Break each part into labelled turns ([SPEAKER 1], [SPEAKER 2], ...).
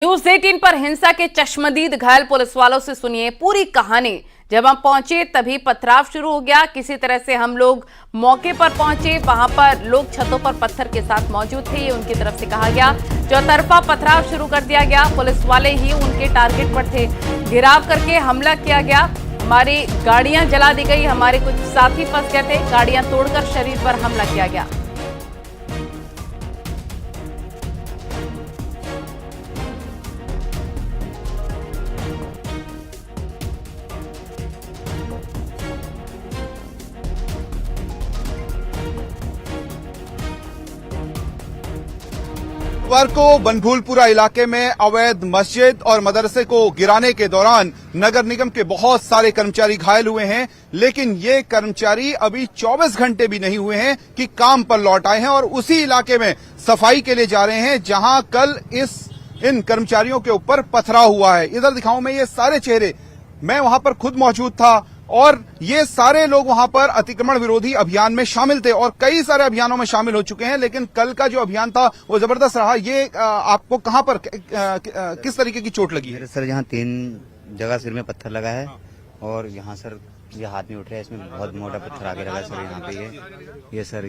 [SPEAKER 1] News 18 पर हिंसा के चश्मदीद घायल पुलिस वालों से सुनिए पूरी कहानी। जब हम पहुंचे तभी पथराव शुरू हो गया। किसी तरह से हम लोग मौके पर पहुंचे, वहां पर लोग छतों पर पत्थर के साथ मौजूद थे, ये उनकी तरफ से कहा गया। चौतरफा पथराव शुरू कर दिया गया। पुलिस वाले ही उनके टारगेट पर थे। घेराव करके हमला किया गया। हमारी गाड़ियां जला दी गई, हमारे कुछ साथी फंस गए थे, गाड़ियां तोड़कर शरीर पर हमला किया गया।
[SPEAKER 2] बुधवार को बनभूलपुरा इलाके में अवैध मस्जिद और मदरसे को गिराने के दौरान नगर निगम के बहुत सारे कर्मचारी घायल हुए हैं, लेकिन ये कर्मचारी अभी 24 घंटे भी नहीं हुए हैं कि काम पर लौट आए हैं और उसी इलाके में सफाई के लिए जा रहे हैं जहां कल इन कर्मचारियों के ऊपर पथराव हुआ है। इधर दिखाऊं मैं ये सारे चेहरे, मैं वहां पर खुद मौजूद था और ये सारे लोग वहां पर अतिक्रमण विरोधी अभियान में शामिल थे और कई सारे अभियानों में शामिल हो चुके हैं, लेकिन कल का जो अभियान था वो जबरदस्त रहा। ये आपको कहां पर किस तरीके की चोट लगी है?
[SPEAKER 3] सर यहाँ 3 जगह सिर में पत्थर लगा है और यहाँ सर ये हाथ में उठ रहा है, इसमें बहुत मोटा पत्थर आगे लगा है सर यहाँ पे। ये सर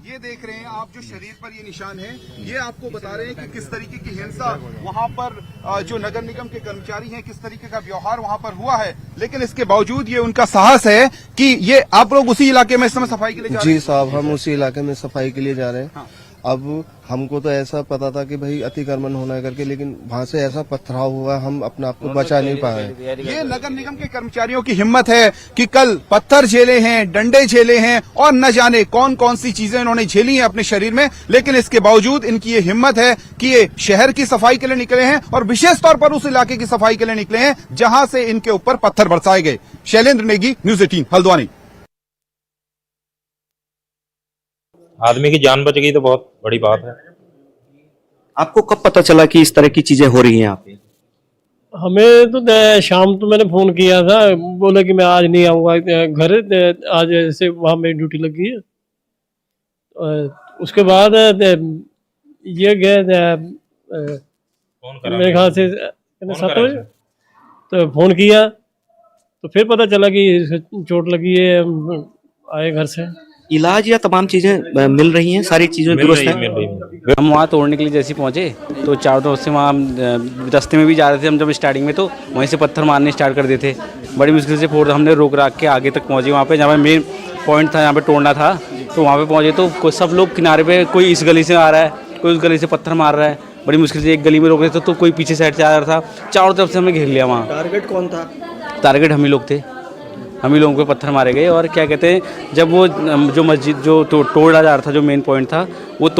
[SPEAKER 2] ये देख रहे हैं आप जो शरीर पर ये निशान है, ये आपको बता रहे हैं कि किस तरीके की हिंसा वहां पर जो नगर निगम के कर्मचारी हैं, किस तरीके का व्यवहार वहां पर हुआ है। लेकिन इसके बावजूद ये उनका साहस है कि ये आप लोग उसी इलाके में इस समय सफाई के लिए जा रहे हैं।
[SPEAKER 4] जी साहब, हम उसी इलाके में सफाई के लिए जा रहे हैं। हाँ। अब हमको तो ऐसा पता था कि भाई अतिक्रमण होना है करके, लेकिन वहाँ से ऐसा पथराव हुआ, हम अपने आप को बचा नहीं पाए।
[SPEAKER 2] ये नगर निगम के कर्मचारियों की हिम्मत है कि कल पत्थर झेले हैं, डंडे झेले हैं और न जाने कौन कौन सी चीजें इन्होंने झेली हैं अपने शरीर में, लेकिन इसके बावजूद इनकी ये हिम्मत है कि ये शहर की सफाई के लिए निकले हैं और विशेष तौर पर उस इलाके की सफाई के लिए निकले हैं जहां से इनके ऊपर पत्थर बरसाए गए। शैलेंद्र नेगी, न्यूज 18 हल्द्वानी।
[SPEAKER 5] आदमी की जान बच गई तो बहुत बड़ी बात है।
[SPEAKER 6] आपको कब पता चला कि इस तरह की चीजें हो रही हैं यहाँ पे?
[SPEAKER 7] हमें तो शाम तो मैंने फोन किया था, बोला कि मैं आज नहीं आऊंगा घर, आज ऐसे वहां मेरी ड्यूटी लगी है। उसके बाद ये गए मेरे ख्याल से 7 बजे तो फोन किया तो फिर पता चला कि चोट लगी है। आए घर से,
[SPEAKER 6] इलाज या तमाम चीजें मिल रही हैं, सारी चीजें दुरुस्त हैं।
[SPEAKER 8] हम वहाँ तोड़ने के लिए जैसे पहुँचे तो चारों तरफ से वहाँ रास्ते में भी जा रहे थे हम जब स्टार्टिंग में, तो वहीं से पत्थर मारने स्टार्ट कर देते थे। बड़ी मुश्किल से फोड़ हमने रोक राख के आगे तक पहुँचे, वहाँ पे जहाँ पे मेन पॉइंट था जहाँ पे तोड़ना था, तो वहाँ पे पहुँचे तो सब लोग किनारे पे, कोई इस गली से आ रहा है, कोई उस गली से पत्थर मार रहा है। बड़ी मुश्किल से एक गली में रोक रहे थे तो कोई पीछे साइड से आ रहा था। चारों तरफ से हमें घेर लिया। वहाँ
[SPEAKER 6] टारगेट कौन था?
[SPEAKER 8] टारगेट हम ही लोग थे, हम ही लोगों को पत्थर मारे गए। और क्या कहते हैं, जब वो जो मस्जिद जो तोड़ा जा रहा था, जो मेन पॉइंट था, वो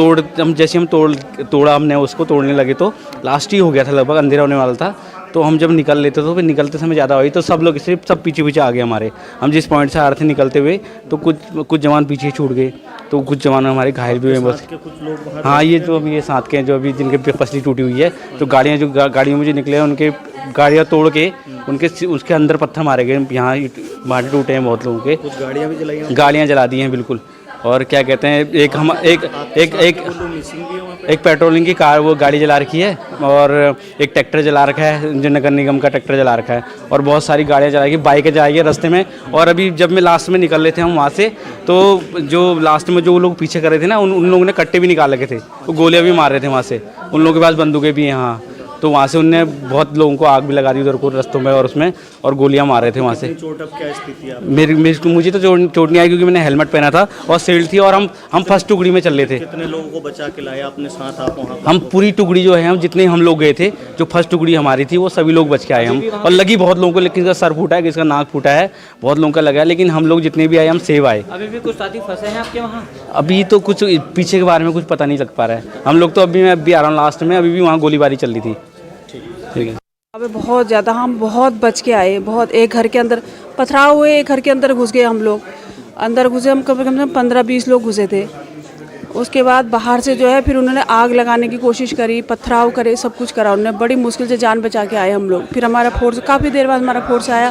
[SPEAKER 8] जैसे हम तोड़ा हमने उसको तोड़ने लगे तो लास्ट ही हो गया था, लगभग अंधेरा होने वाला था। तो हम जब निकल लेते तो फिर निकलते समय ज़्यादा हुई तो सब लोग सिर्फ सब पीछे पीछे आ गए हमारे। हम जिस पॉइंट से आ रहे थे निकलते हुए तो कुछ जवान पीछे छूट गए, तो कुछ जवान हमारे घायल भी हुए बस। हाँ, ये जो अभी ये साथ के हैं जो अभी जिनके पसली टूटी हुई है, तो गाड़ियों में जो निकले हैं उनके गाड़ियाँ तोड़ के उसके अंदर पत्थर मारे गए। यहाँ माटे टूटे हैं बहुत लोगों के,
[SPEAKER 6] कुछ गाड़ियाँ भी जलाई,
[SPEAKER 8] गाड़ियाँ जला दी हैं बिल्कुल। और क्या कहते हैं, एक पेट्रोलिंग की कार वो गाड़ी जला रखी है और एक ट्रैक्टर जला रखा है, जो नगर निगम का ट्रैक्टर जला रखा है, और बहुत सारी गाड़ियाँ जलाई, बाइकें जलाई है रास्ते में। और अभी जब मैं लास्ट में निकल रहे थे हम वहाँ से, तो जो लास्ट में जो लोग पीछे कर रहे थे ना, उन लोगों ने कट्टे भी निकाल रखे थे, वो गोलियाँ भी मार रहे थे वहाँ से। उन लोगों के पास बंदूकें भी हैं। हाँ, तो वहाँ से उनने बहुत लोगों को आग भी लगा दी उधर को रस्तों में और उसमें, और गोलियां मार रहे थे वहाँ से।
[SPEAKER 6] चोट अब क्या स्थिति है?
[SPEAKER 8] मुझे तो चोट नहीं आई क्योंकि मैंने हेलमेट पहना था और शील्ड थी और हम फर्स्ट टुकड़ी में चल रहे थे।
[SPEAKER 6] कितने लोगों को बचा के लाया अपने साथ आप वहाँ?
[SPEAKER 8] हम पूरी टुकड़ी जो है, हम जितने हम लोग गए थे, जो फर्स्ट टुकड़ी हमारी थी, वो सभी लोग बच के आए हम। और लगी बहुत लोगों को, लेकिन किसी का सर फूटा है, किसी का नाक फूटा है, बहुत लोगों का लगा है, लेकिन हम लोग जितने भी आए हम सेव आए।
[SPEAKER 9] अभी भी कुछ साथी फंसे हैं आपके वहाँ?
[SPEAKER 8] अभी तो कुछ पीछे के बारे में कुछ पता नहीं लग पा रहा है। हम लोग तो मैं अभी आ रहा हूँ लास्ट में, अभी भी वहाँ गोलीबारी चल रही थी। ठीक है,
[SPEAKER 10] अबे बहुत ज़्यादा, हम बहुत बच के आए। बहुत, एक घर के अंदर पथराव हुए, एक घर के अंदर घुस गए हम लोग। अंदर घुसे हम कम से कम 15-20 लोग घुसे थे। उसके बाद बाहर से जो है फिर उन्होंने आग लगाने की कोशिश करी, पथराव करे, सब कुछ करा उन्होंने। बड़ी मुश्किल से जान बचा के आए हम लोग। फिर हमारा फोर्स, काफ़ी देर बाद हमारा फोर्स आया,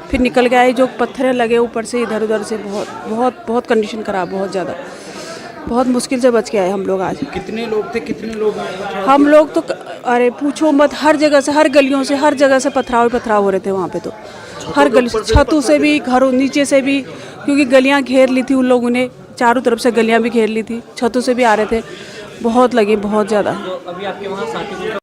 [SPEAKER 10] फिर निकल के आए। जो पत्थर लगे ऊपर से इधर उधर से, बहुत बहुत बहुत कंडीशन ख़राब, बहुत ज़्यादा। बहुत मुश्किल से बच के आए हम लोग आज।
[SPEAKER 9] कितने लोग थे, कितने लोग?
[SPEAKER 10] हम लोग तो अरे पूछो मत, हर जगह से, हर गलियों से, हर जगह से पथराव हो रहे थे वहाँ पे। तो हर गली, छतों से भी, घरों नीचे से भी, क्योंकि गलियाँ घेर ली थी उन लोगों ने, चारों तरफ से गलियाँ भी घेर ली थी, छतों से भी आ रहे थे, बहुत लगे, बहुत ज़्यादा।
[SPEAKER 9] तो अभी आपके वहाँ साथी